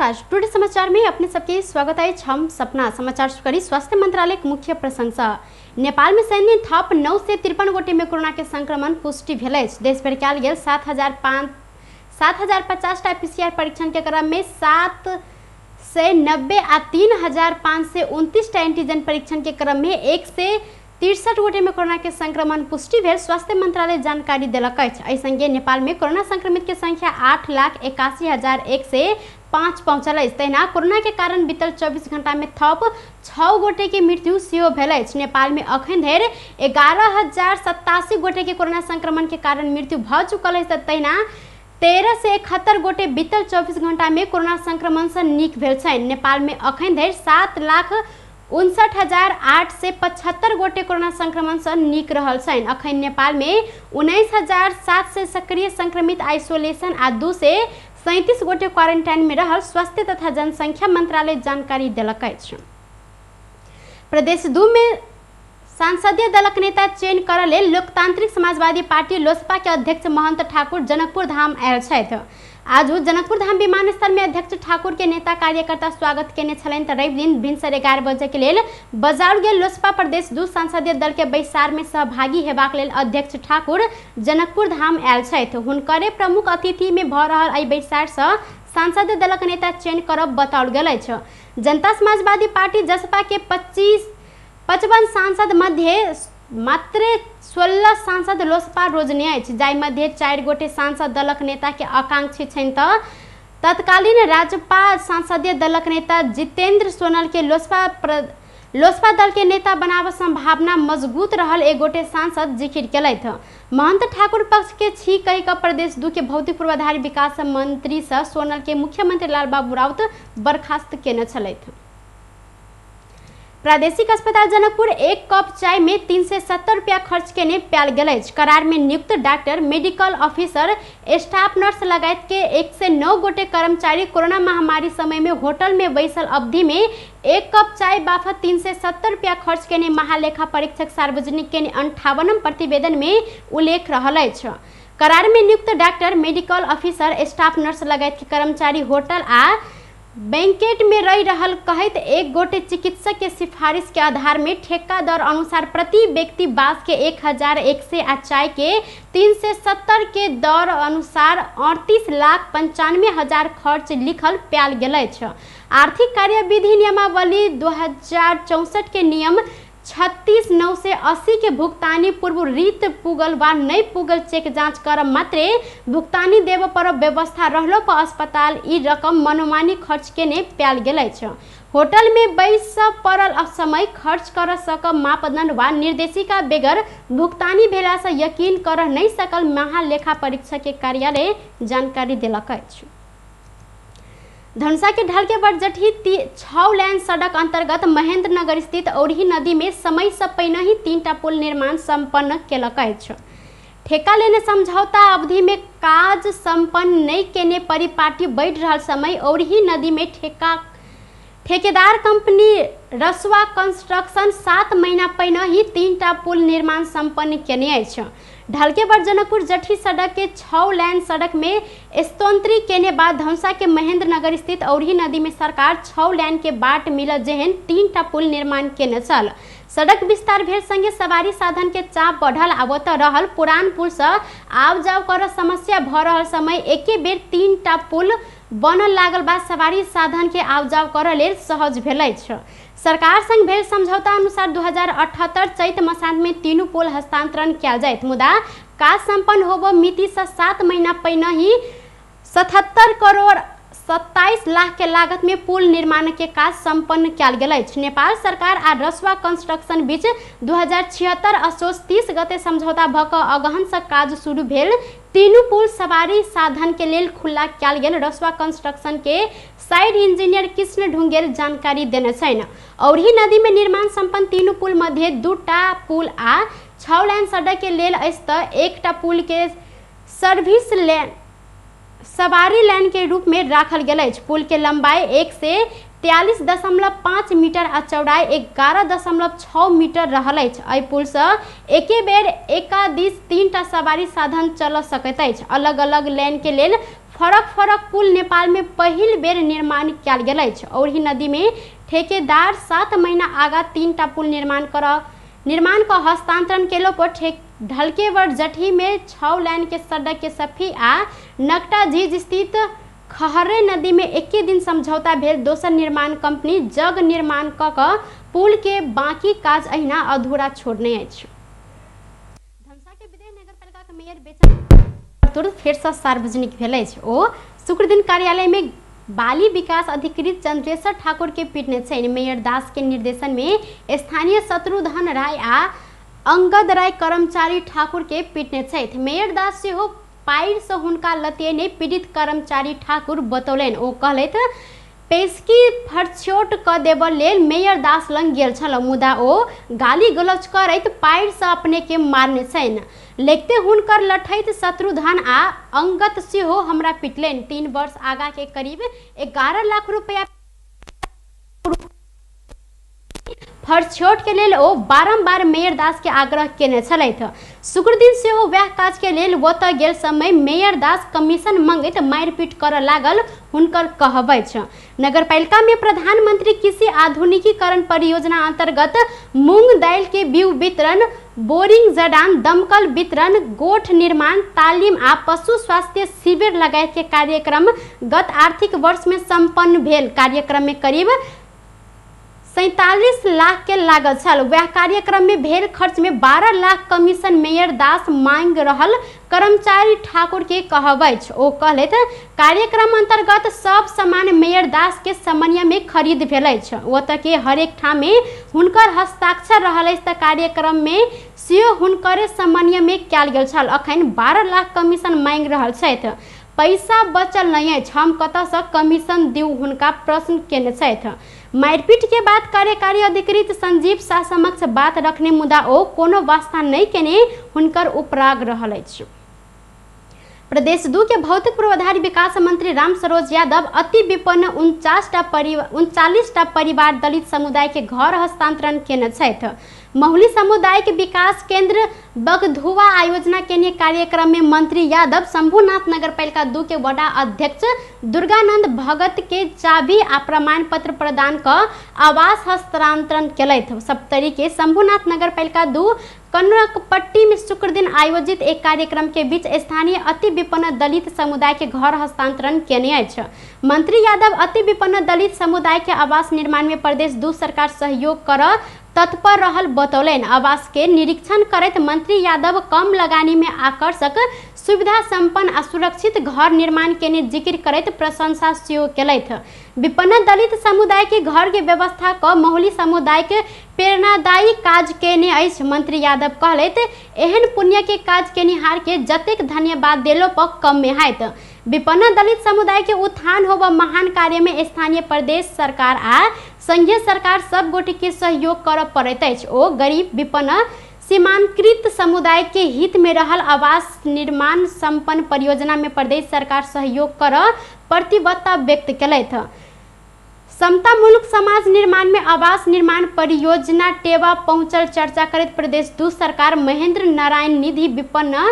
नमस्कार, टुडे समाचार में अपने सबके स्वागत है। हम सपना समाचार करी स्वास्थ्य मंत्रालय के मुख्य प्रशंसा। नेपाल में सैन्य थप 9 से 53 गोटे में कोरोना के संक्रमण पुष्टि भेल। देश भर कयल गेल 7,050 टा पीसीआर परीक्षण के क्रम में 790 आ 3,529 टा एंटीजन परीक्षण के क्रम में 1 से 63 गोटे में कोरोना के संक्रमण पुष्टि भेल। स्वास्थ्य मंत्रालय जानकारी देलक अछि। एहि संगे नेपाल में कोरोना संक्रमित के संख्या 8,81,105 पहुंचल अछि। तहिना कोरोना के कारण बीतल 24 घंटा में थप 6 गोटे के मृत्यु सेहो भेल अछि। नेपाल में अखन धरि 11,087 गोटे के कोरोना संक्रमण के कारण मृत्यु भ चुकल अछि। तहिना 13 से 71 गोटे बीतल 24 घंटा में कोरोना संक्रमण से नीक भेल छनि। नेपाल में अखन धरि 7,59,875 गोटे कोरोना संक्रमण से नीक रहल छनि। अखन नेपाल में 19,700 सक्रिय संक्रमित आइसोलेशन आ 2 से 37 गोटे क्वारंटाइन में रहल स्वास्थ्य तथा जनसंख्या मंत्रालय जानकारी देलक अछि। प्रदेश 2 में सांसदीय दलक नेता चयन करय लेल लोकतांत्रिक समाजवादी पार्टी लोसपा के अध्यक्ष महंत ठाकुर जनकपुर धाम आयल छथि। आज जनकपुर धाम विमानस्थल में अध्यक्ष ठाकुर के नेता कार्यकर्ता स्वागत केने छलनि। रवि दिन भिनसर 11 बजे के लेल बजाओल गेल लोसपा प्रदेश 2 संसदीय दल के बैसार में सहभागी हेबाक लेल अध्यक्ष ठाकुर जनकपुर धाम आयल छथि। हुनकरे प्रमुख अतिथि में भ रहल एहि बैसार से सांसदीय दलक नेता चयन करब बताओल गेल अछि। जनता समाजवादी पार्टी जसपा के 55 सांसद मध्य मात्र 16 सांसद लोसपा रोजने अछि, जाहि मध्य 4 गोटे सांसद दलक नेता के आकांक्षी छनि। तत्कालीन राज्यपाल संसदीय दलक नेता जितेंद्र सोनल के लोसपा दल के नेता बनाव संभावना मजबूत रहल एक गोटे सांसद जिक्र केलथि। महंत ठाकुर पक्ष के छी कहि कऽ प्रदेश 2 के भौतिक पूर्वाधार विकास मंत्री से सोनल के मुख्यमंत्री लालबाबू राउत बर्खास्त केने छलथि। प्रादेशिक अस्पताल जनकपुर 1 कप चाय में 370 रुपया खर्च केने पायल गेल अछि। करार में नियुक्त doctor, medical officer, staff nurse लगायत के 109 गोटे कर्मचारी कोरोना महामारी समय में होटल में बैसल अवधि में 1 कप चाय बाफत 370 रुपया खर्च केने महालेखा परीक्षक सार्वजनिक केने 58 प्रतिवेदन में उल्लेख रहल अछि। करार में नियुक्त doctor, medical officer, staff nurse लगायत के कर्मचारी होटल आ बैंकेट में रह रहल कहत एक गोटे चिकित्सक के सिफारिश के आधार में ठेका दर अनुसार प्रति व्यक्ति बांस के 1,100 आ चाय के 370 के दर अनुसार 38,95,000 खर्च लिखल पायल गेल अछि। आर्थिक कार्यविधि नियमावली 2064 के नियम 36(9) से 80 के भुगतानी पूर्व रीत पुगल वा नहीं पुगल चेक जांच कर मात्रे भुगतानी देव पर व्यवस्था रहलो पर अस्पताल ई रकम मनमानी खर्च केने पायल गेल अछि। होटल में बैस पड़ल समय खर्च कर सकब मापदंड वा निर्देशिका बेगर भुगतानी भेला से यकीन कर नहीं सकल महालेखा परीक्षक के कार्यालय जानकारी देलक अछि। धनुषा के ढलके बरजठी 6 लेन सड़क अंतर्गत महेंद्र नगर स्थित औरही नदी में समय से पहिने ही 3 टा पुल निर्माण संपन्न केलक अछि। ठेका लेने समझौता अवधि में काज संपन्न नहीं केने परिपाटी बढ़ रहल समय औरही नदी में ठेकेदार कंपनी रसवा कंस्ट्रक्शन 7 महीना पहिने ही 3 टा पुल निर्माण संपन्न केने अछि। ढलके बर जनकपुर जठी सड़क के 6 लेन सड़क में स्तोंत्री केने बाद धनुषा के महेंद्र नगर स्थित औरही नदी में सरकार 6 लेन के बाट मिलत जेहन 3 टा पुल निर्माण केने छल। सड़क विस्तार भेल संगे सवारी साधन के चाप बढ़ल आवत रहल। पुरान पुल से आव जाव कर समस्या भ रहल समय एके बेर 3 टा पुल बनल लागल बाद सवारी साधन के आव जाव कर लेल सहज भेल अछि। सरकार संग भेल समझौता अनुसार 2078 चैत मसांत में 3 पुल हस्तांतरण किया जायत, मुदा काज संपन्न होबो मिति से 7 महीना पहिने ही 77 करोड़ 27 लाख के लागत में पुल निर्माण के काज संपन्न किया गेल अछि। नेपाल सरकार आ रसवा कंस्ट्रक्शन बीच 2076 असोज 30 गते समझौता भ क अगहन से काज शुरू भेल। 3 पुल सवारी साधन के लेल खुला किया गेल। रसवा कंस्ट्रक्शन के साइड इंजीनियर कृष्ण ढुंगेल जानकारी देने छनि। औरही नदी में निर्माण संपन्न 3 पुल मध्य 2 टा पुल आ 6 लेन सड़क के लेल अछि त 1 टा पुल के सर्विस लेन सवारी लेन के रूप में राखल गेल अछि। पुल के लंबाई 1 से 43.5 मीटर आ चौड़ाई 11.6 मीटर रहल अछि। एहि पुल से एके बेर एकादिश 3 टा सवारी साधन चल सकैत अछि। अलग अलग लेन के लेल फरक फरक पुल नेपाल में पहिल बेर निर्माण कयल गेल अछि। औरही नदी में ठेकेदार 7 महीना आगा 3टा पुल निर्माण का हस्तांतरण केलो पर ढलकेवर जठी में 6 लेन के सड़क के सफी आ नकटा झीज स्थित खहरे नदी में एके दिन समझौता भेल। दोसर निर्माण कंपनी जग निर्माण क पुल के बाकी काज अहिना अधूरा छोड़ने अछि। धनसा के विदेह नगरपालिका के मेयर बेचा फेर से सार्वजनिक भेल अछि। ओ शुक्र दिन कार्यालय में बाली विकास अधिकृत चंद्रेश्वर ठाकुर के पीटने छनि। मेयर दास के निर्देशन में स्थानीय शत्रुधन राय आ अंगद राय कर्मचारी ठाकुर के पीटने छथि। मेयर दास से हो पायर से हुनका लतेने पीड़ित कर्मचारी ठाकुर बतौलनि। ओ कहलथि पेशकी फरछोट क देबऽ लेल मेयर दास लंग गेल छल, मुदा ओ गाली गलौज करैत पायर से अपने के मारने छनि। लेखते हुनकर लठैत शत्रुधन आ अंगत सेहो हमरा पिटलनि। 3 वर्ष आगा के करीब 11 लाख रुपया फरछोट के लेल ओ बारंबार मेयर दास के आग्रह केने छलथि। शुक्र दिन से हो वह काज के लेल ओतऽ गेल समय मेयर दास कमीशन मंगैत मारपीट करऽ लागल, हुनकर कहबै छ। नगरपालिका में प्रधानमंत्री कृषि आधुनिकीकरण परियोजना अंतर्गत मूंग दाल के बीउ वितरण, बोरिंग जडान, दमकल वितरण, गोठ निर्माण, तालीम आ पशु स्वास्थ्य शिविर लगायत के कार्यक्रम गत आर्थिक वर्ष में संपन्न भेल। कार्यक्रम में करीब 47 लाख के लागत छल। वह कार्यक्रम में भेल खर्च में 12 लाख कमीशन मेयर दास मांग रहल कर्मचारी ठाकुर के कहबै छ। ओ कहलथि कार्यक्रम अंतर्गत सब सामान मेयर दास के समन्वय में खरीद भेल छ। ओतऽ के हरेक ठाम में हुनकर हस्ताक्षर रहल अछि। कार्यक्रम में सेहो हुनकर समन्वय में कयल गेल छल। अखन 12 लाख कमीशन मांग रहल छथि। पैसा बचल नहीं है, हम कतऽ से कमीशन दिउ, हुनका प्रश्न केने छथि। मारपीट के बाद कार्यकारी अधिकृत संजीव शाह समक्ष बात रखने, मुदा ओ कोनो वास्ता नहीं केने हुनकर उपराग रहल अछि। प्रदेश 2 के भौतिक पूर्वाधार विकास मंत्री राम सरोज यादव अति विपन्न 39टा परिवार दलित समुदाय के घर हस्तांतरण केने छथि। महुली सामुदायिक विकास केंद्र बगधुआ आयोजना केने कार्यक्रम में मंत्री यादव शंभुनाथ नगरपालिका 2 के वडा अध्यक्ष दुर्गानंद भगत के चाबी आ प्रमाण पत्र प्रदान क आवास हस्तांतरण केलथि। सप्तरी के शंभुनाथ नगरपालिका 2 कनकपट्टी में शुक्र दिन आयोजित एक कार्यक्रम के बीच स्थानीय अति विपन्न दलित समुदाय के घर हस्तांतरण केने अछि। मंत्री यादव अति विपन्न दलित समुदाय के आवास निर्माण में प्रदेश 2 सरकार सहयोग कर तत्पर रहल बतौलनि। आवास के निरीक्षण करैत मंत्री यादव कम लगानी में आकर्षक, सुविधा संपन्न आ सुरक्षित घर निर्माण केने जिक्र करैत प्रशंसा सेहो केलथि। विपन्न दलित समुदाय के घर के व्यवस्था क महुली समुदाय के प्रेरणादायी काज केने अछि। मंत्री यादव कहलथि एहन पुण्य के काज केनिहार के जतेक धन्यवाद देलो पर कम में हैत। विपन्न दलित समुदाय के उत्थान होबा महान कार्य में स्थानीय प्रदेश सरकार आ संघीय सरकार सब गोटे के सहयोग कर पड़ैत अछि। ओ गरीब विपन्न सीमांकृत समुदाय के हित में रहल आवास निर्माण संपन्न परियोजना में प्रदेश सरकार सहयोग कर प्रतिबद्धता व्यक्त केलथि। समतामूलक समाज निर्माण में आवास निर्माण परियोजना टेवा पहुंचल चर्चा करैत प्रदेश 2 सरकार महेंद्र नारायण निधि विपन्न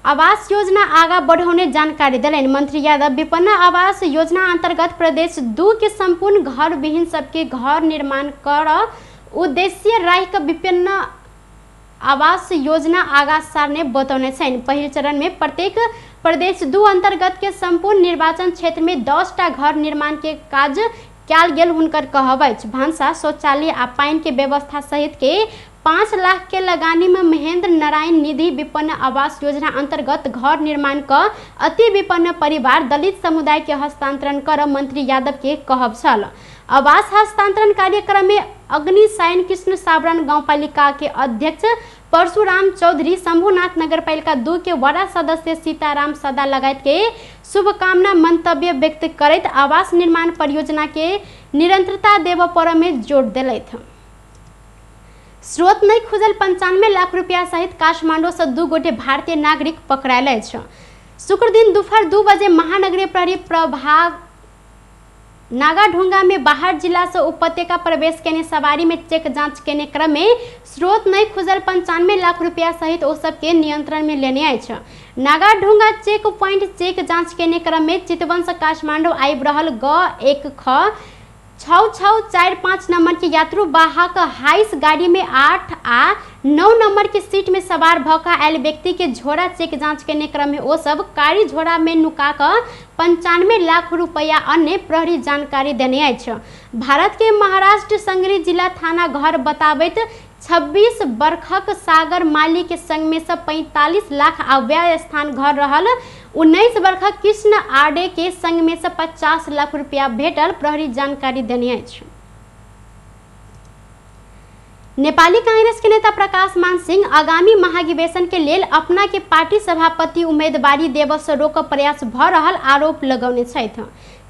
आवास योजना आगा बढ़ाने जानकारी दिलैन। मंत्री यादव विपन्न आवास योजना अंतर्गत प्रदेश 2 के संपूर्ण घर विहीन सबके घर निर्माण कर उद्देश्य राखि विपन्न आवास योजना आगा सारने बतौने छन्। पहिल चरण में प्रत्येक प्रदेश 2 अंतर्गत के संपूर्ण निर्वाचन क्षेत्र में 10टा घर निर्माण के काज कयल गेल, हुनकर कहबै छ। भांसा, शौचालय आ पानी के व्यवस्था सहित के 5 लाख के लगानी में महेंद्र नारायण निधि विपन्न आवास योजना अंतर्गत घर निर्माण क अति विपन्न परिवार दलित समुदाय के हस्तांतरण कर मंत्री यादव के कहब छल। आवास हस्तांतरण कार्यक्रम में अग्निसायन कृष्ण साबरन गांवपालिका के अध्यक्ष परशुराम चौधरी, शंभुनाथ नगरपालिका 2 के वार्ड सदस्य सीताराम सदा लगायत के शुभकामना मंतव्य व्यक्त करैत आवास निर्माण परियोजना के निरंतरता देव पर में जोर देलथि। स्रोत नहीं खुजल 95 लाख रुपया सहित काठमांडू से 2 गोटे भारतीय नागरिक पकड़ायल अछि। शुक्र दिन दोपहर 2 बजे महानगरीय प्रहरी प्रभाग नागाढुंगा में बाहर जिला से उपत्यका प्रवेश केने सवारी में चेक जांच केने क्रम में स्रोत नहीं खुजल 95 लाख रुपया सहित ओ सब के नियंत्रण में लेने आए छ। नागाढुंगा चेक पॉइंट चेक जांच केने क्रम में चितवन से काठमांडू आइब रहल ग 1 नंबर के यात्रु वाहक हाइस गाड़ी में 8 आ 9 नंबर के सीट में सवार भका आयल व्यक्ति के झोरा चेक जांच करने क्रम में वो सब कारी झोरा में नुका कर 95 लाख रुपया अन्य प्रहरी जानकारी देने आए छ। भारत के महाराष्ट्र संगरी जिला थाना घर बताबैत 26 वर्षक सागर माली के संग में से 45 लाख अव्यय स्थान घर रहल 19 वर्षक कृष्ण आडे के संग में से 50 लाख रुपया भेटल प्रहरी जानकारी देने अछि। नेपाली कांग्रेस के नेता प्रकाश मान सिंह आगामी महाधिवेशन के लेल अपना के पार्टी सभापति उम्मीदवारी देव से रोक प्रयास भ रहल आरोप लगौने छथि।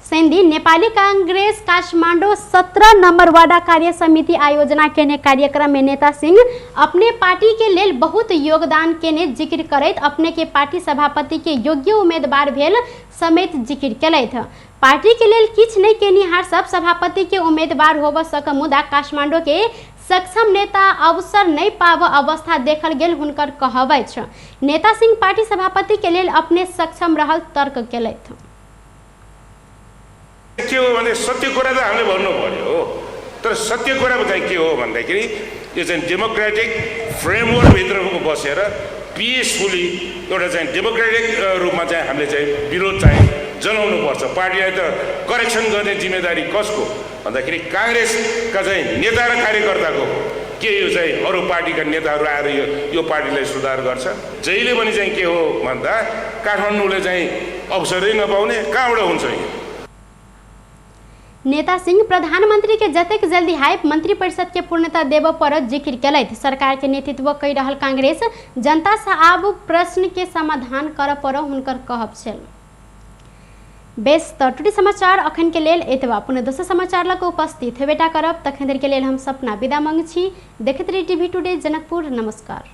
सेंधी नेपाली कांग्रेस काठमांडू 17 नंबर वार्ड कार्य समिति आयोजना केने कार्यक्रम में नेता सिंह अपने पार्टी के लेल बहुत योगदान केने जिक्र करैत अपने के पार्टी सभापति के योग्य उम्मीदवार भेल समेत जिक्र केलैथ। पार्टी के लेल किछ नहीं केनिहार सब सभापति के उम्मीदवार होब सक मुदा काठमांडू के सक्षम नेता अवसर नहीं पाव अवस्था देखल गेल हुनकर कहबै छ। नेता सिंह पार्टी सभापति के लेल अपने सक्षम रहल तर्क केलैथ। के हो भने सत्य कुरा त हामीले भन्नु पर्यो तर सत्य कुरा चाहिँ के हो भन्दाखेरि यो चाहिँ डेमोक्रेटिक फ्रेमवर्क भित्र बसेर पिसफुली एउटा चाहिँ डेमोक्रेटिक रूपमा चाहिँ हामीले चाहिँ विरोध चाहिँ जनाउनु पर्छ। पार्टीलाई त करेक्सन गर्ने जिम्मेदारी कसको भन्दाखेरि कांग्रेसका चाहिँ नेता र कार्यकर्ताको के यो चाहिँ अरू पार्टीका नेताहरू आएर यो पार्टीलाई सुधार गर्छ। जहिले पनि चाहिँ के हो भन्दा काठमाडौँले चाहिँ अवसरै नपाउने कहाँबाट हुन्छ यो। नेता सिंह प्रधानमंत्री के जतेक जल्दी हाइप मंत्री परिषद के पूर्णता देव पर जिक्र केलैथ। सरकार के नेतृत्व कई रहल कांग्रेस जनता से आब प्रश्न के समाधान कर पर हुनकर कहब छल। बेस त टुडे समाचार अखन के लेल एतबा पुनः दोसर समाचार लग उपस्थित हेबेटा करब तखन देर के लेल हम सपना विदा मांग छी। देखैत रही टीवी टुडे जनकपुर। नमस्कार।